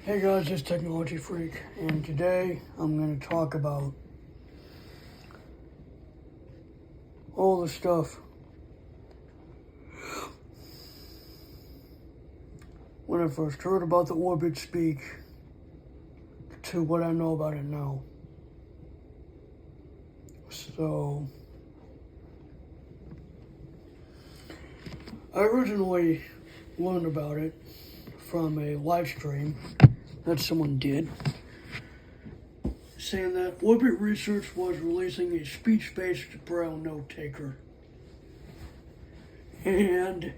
Hey guys, it's Technology Freak, and today I'm going to talk about all the stuff when I first heard about the Orbit Speak to what I know about it now. So, I originally learned about it from a live stream that someone did, saying that Orbit Research was releasing a speech-based Braille note taker. And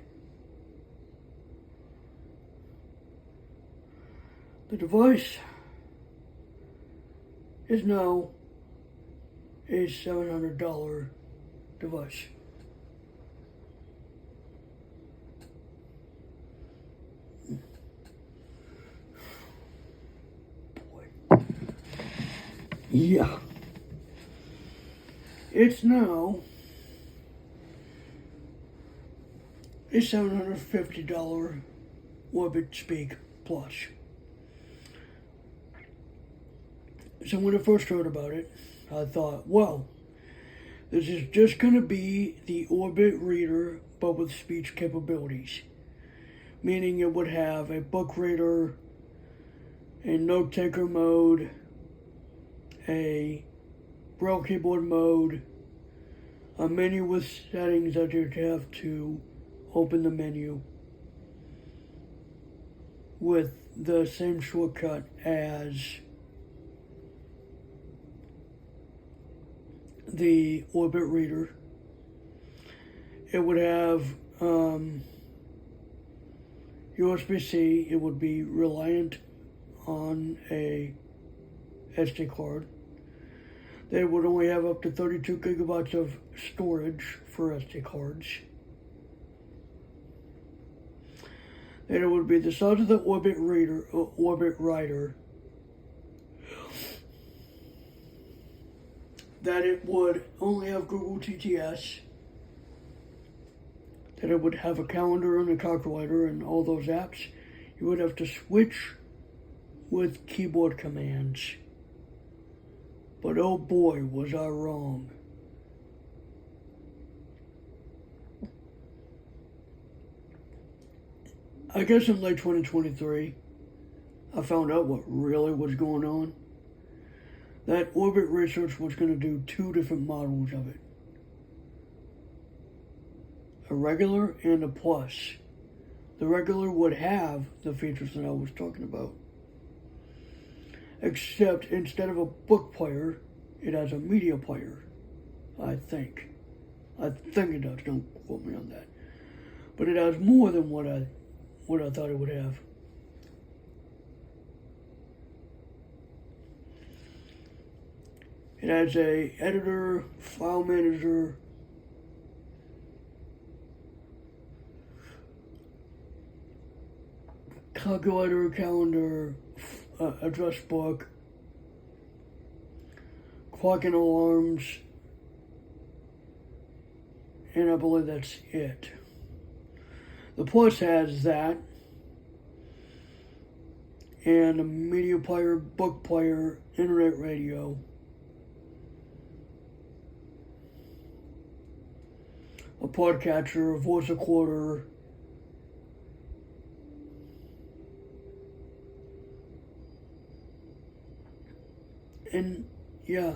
the device is now a $700 device. Boy. Yeah. It's now a $750 Orbit Speak Plus. So when I first heard about it, I thought, well, this is just going to be the Orbit reader, but with speech capabilities. Meaning it would have a book reader, a note taker mode, a Braille keyboard mode, a menu with settings that you'd have to open the menu with the same shortcut as the Orbit reader. It would have USB-C. It would be reliant on a SD card. They would only have up to 32 gigabytes of storage for SD cards. And it would be the size of the Orbit writer, that it would only have Google TTS, that it would have a calendar and a calculator and all those apps. You would have to switch with keyboard commands. But oh boy, was I wrong. I guess in late 2023, I found out what really was going on. That Orbit Research was going to do two different models of it. A regular and a plus. The regular would have the features that I was talking about. Except instead of a book player, it has a media player. I think it does, don't quote me on that. But it has more than what I thought it would have. It has a editor, file manager, calculator, calendar, address book, clock and alarms, and I believe that's it. The Plus has that, and a media player, book player, internet radio, a podcatcher, a voice recorder, and yeah,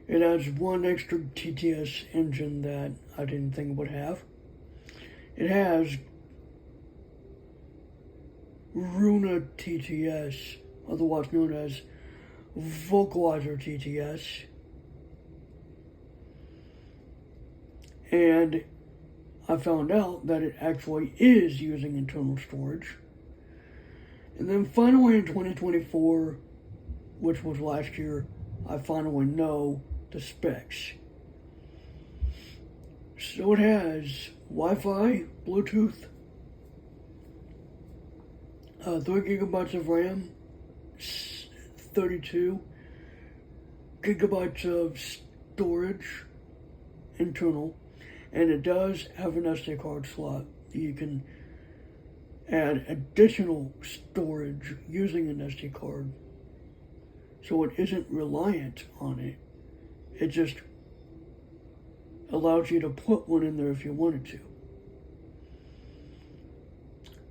it has one extra TTS engine that I didn't think it would have. It has Runa TTS, otherwise known as Vocalizer TTS. And I found out that it actually is using internal storage. And then finally in 2024, which was last year, I finally know the specs. So it has Wi-Fi, Bluetooth, 3 gigabytes of RAM, 32 gigabytes of storage, internal, and it does have an SD card slot. You can add additional storage using an SD card. So it isn't reliant on it. It just allows you to put one in there if you wanted to.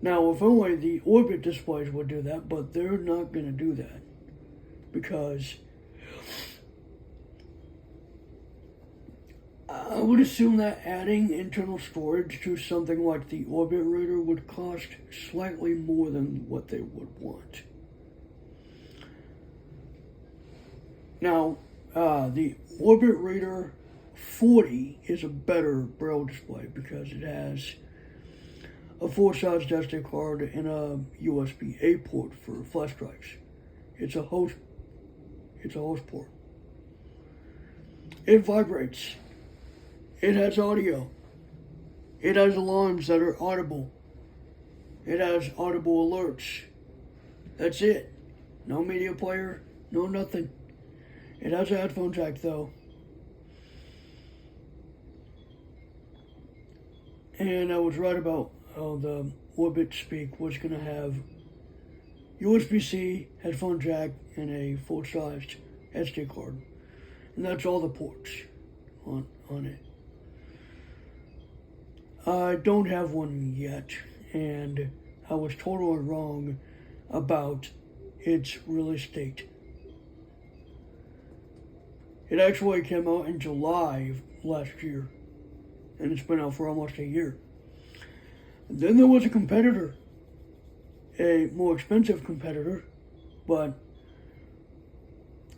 Now, if only the Orbit displays would do that, but they're not going to do that because I would assume that adding internal storage to something like the Orbit Reader would cost slightly more than what they would want. Now, the Orbit Reader 40 is a better Braille display because it has a full-size SD card and a USB-A port for flash drives. It's a host port. It vibrates. It has audio. It has alarms that are audible. It has audible alerts. That's it. No media player, no nothing. It has a headphone jack though. And I was right about how the Orbit Speak was going to have USB-C, headphone jack, and a full-sized SD card. And that's all the ports on it. I don't have one yet, and I was totally wrong about its release date. It actually came out in July of last year, and it's been out for almost a year. And then there was a competitor, a more expensive competitor, but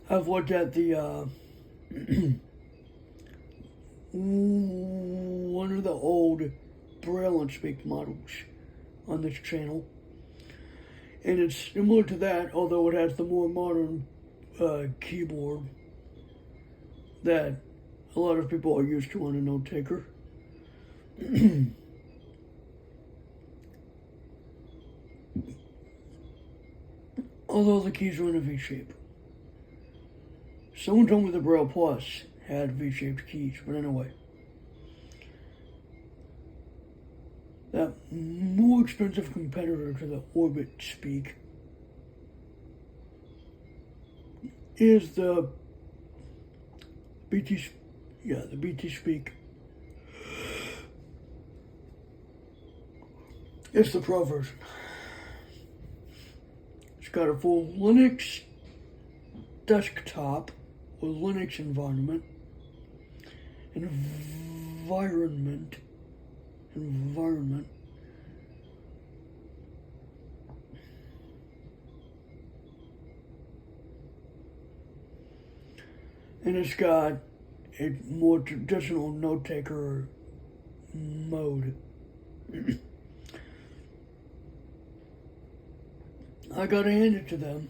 I've looked at the one of the old Brailliant Speak models on this channel, and it's similar to that, although it has the more modern keyboard that a lot of people are used to on a note taker. Although the keys are in a V shape. Someone told me the Braille Plus had V-shaped keys, but anyway. That more expensive competitor to the Orbit Speak is the BT Speak. It's the Pro version. It's got a full Linux desktop with Linux environment. And it's got a more traditional note taker mode. I gotta hand it to them.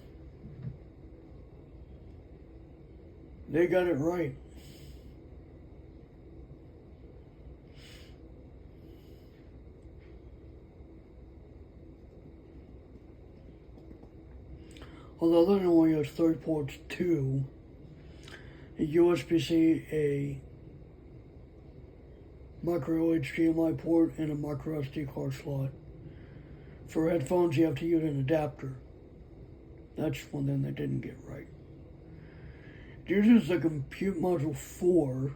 They got it right. Although that only has 3 ports too, a USB-C, a micro HDMI port, and a micro SD card slot. For headphones, you have to use an adapter. That's one thing they didn't get right. It uses the Compute Module 4,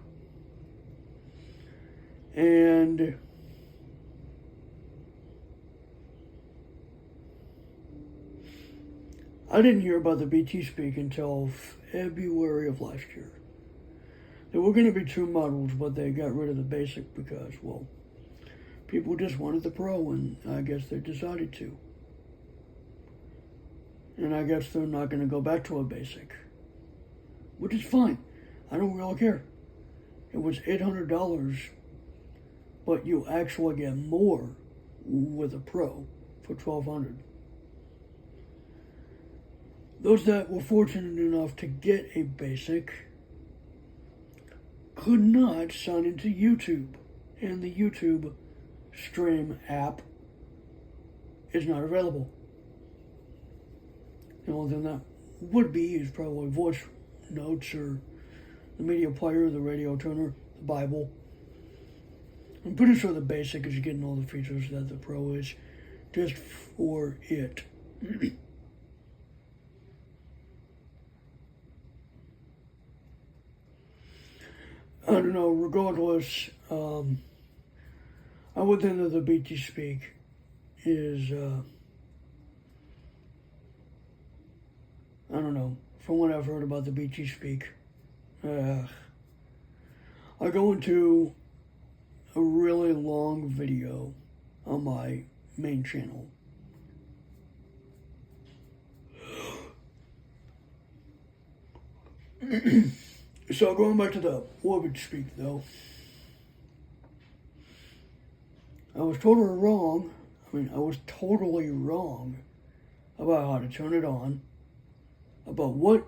and I didn't hear about the BT Speak until February of last year. There were going to be 2 models, but they got rid of the basic because, well, people just wanted the Pro, and I guess they decided to. And I guess they're not going to go back to a basic, which is fine. I don't really care. It was $800, but you actually get more with a Pro for $1,200. Those that were fortunate enough to get a basic could not sign into YouTube, and the YouTube Stream app is not available. The only thing that would be is probably voice notes or the media player, the radio tuner, the Bible. I'm pretty sure the basic is getting all the features that the Pro is. just for it. I don't know, regardless, I would think that the BT Speak is, I don't know, from what I've heard about the BT Speak, I go into a really long video on my main channel. So going back to the Orbit Speak though, I was totally wrong. I was totally wrong about how to turn it on, about what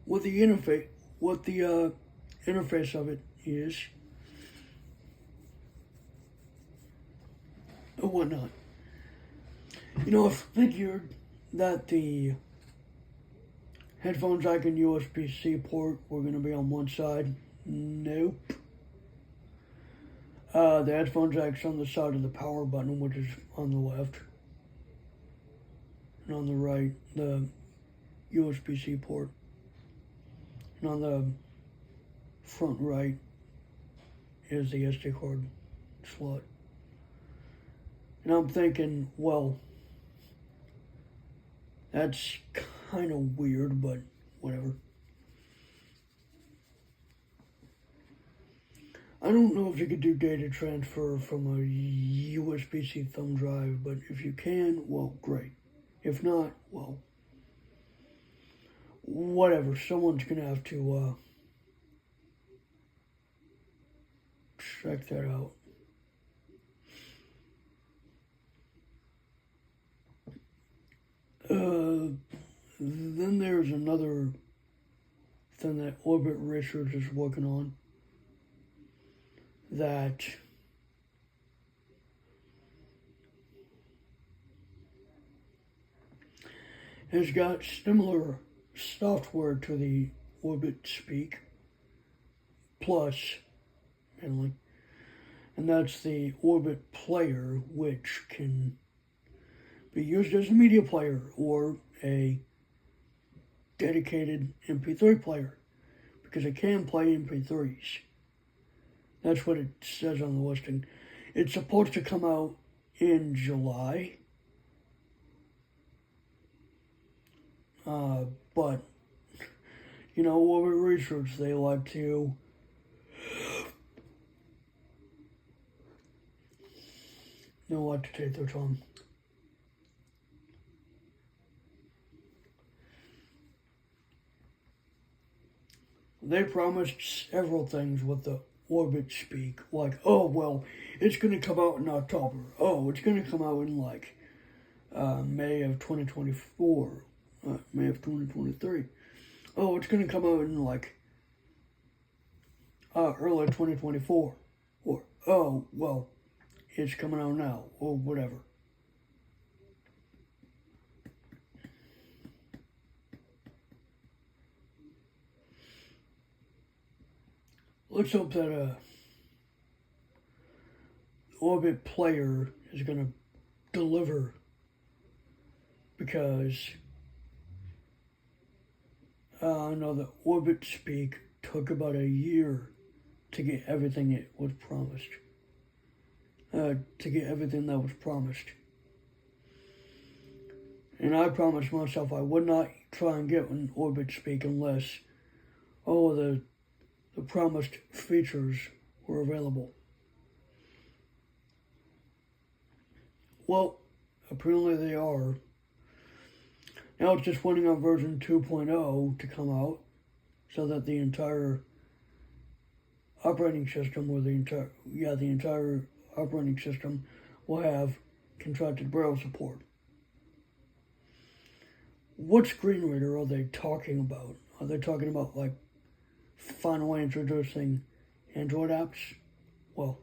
the interface of it is, or whatnot. I figured that the headphone jack and USB-C port were going to be on one side. Nope. The headphone jack's on the side of the power button, which is on the left. And on the right, the USB-C port. And on the front right is the SD card slot. And I'm thinking, well, that's kind of weird, but whatever. I don't know if you could do data transfer from a USB-C thumb drive, but if you can, well, great. If not, well, whatever. Someone's going to have to check that out. Then there's another thing that Orbit Research is working on that has got similar software to the Orbit Speak Plus, mainly, and that's the Orbit Player, which can be used as a media player or a dedicated MP3 player, because it can play MP3s. That's what it says on the listing. It's supposed to come out in July. But, Orbit Research, they like to take their time. They promised several things with the Orbit Speak, like, oh, well, it's going to come out in October. Oh, it's going to come out in, May of 2024, May of 2023. Oh, it's going to come out in, early 2024. Or, oh, well, it's coming out now, or whatever. Let's hope that Orbit Player is going to deliver, because I know that Orbit Speak took about a year to get everything it was promised. To get everything that was promised. And I promised myself I would not try and get an Orbit Speak unless all of the promised features were available. Well, apparently they are. Now it's just waiting on version 2.0 to come out, so that the entire operating system, or the entire operating system will have contracted Braille support. What screen reader are they talking about? Are they talking about, finally introducing Android apps? Well,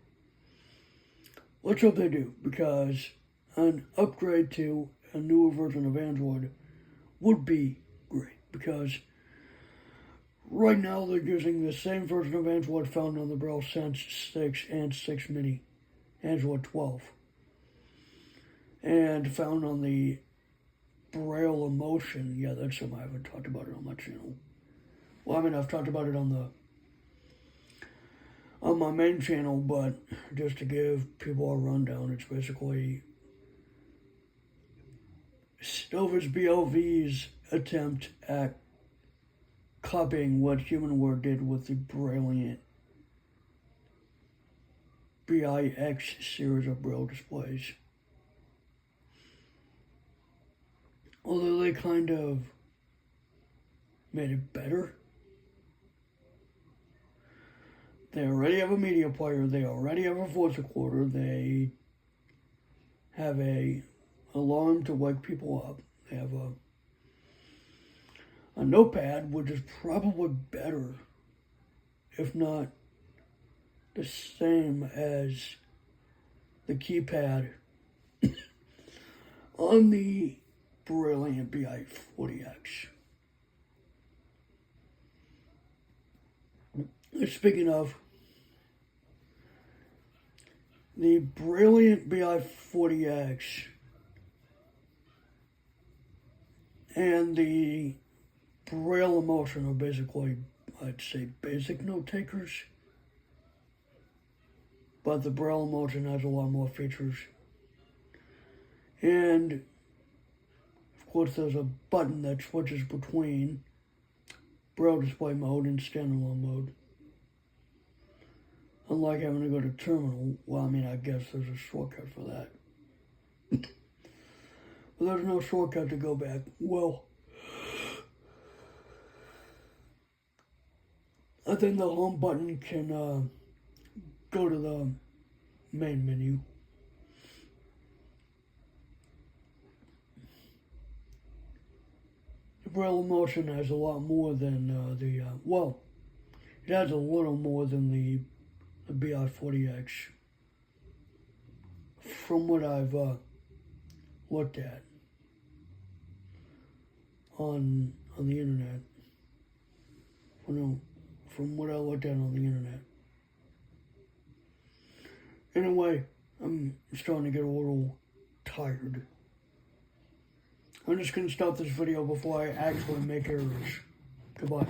let's hope they do, because an upgrade to a newer version of Android would be great, because right now they're using the same version of Android found on the Braille Sense 6 and 6 Mini, Android 12. and found on the Braille eMotion. Yeah, that's something I haven't talked about it on my channel. Well, I mean, I've talked about it on my main channel, but just to give people a rundown, it's basically Stover's BLV's attempt at copying what HumanWare did with the Brailliant BI series of Braille displays. Although they kind of made it better. They already have a media player, they already have a voice recorder, they have a alarm to wake people up, they have a notepad, which is probably better, if not the same as the keypad on the Brailliant BI 40X. Speaking of, the Brailliant BI 40X and the Braille eMotion are basically, I'd say, basic note takers. But the Braille eMotion has a lot more features. And, of course, there's a button that switches between Braille display mode and standalone mode. Unlike having to go to terminal, well, I mean, I guess there's a shortcut for that. But there's no shortcut to go back. Well, I think the home button can go to the main menu. The Braille eMotion has a lot more than well, it has a little more than the BI 40X from what I've looked at on the internet. From what I looked at on the internet. Anyway, I'm starting to get a little tired. I'm just going to stop this video before I actually make errors. Goodbye.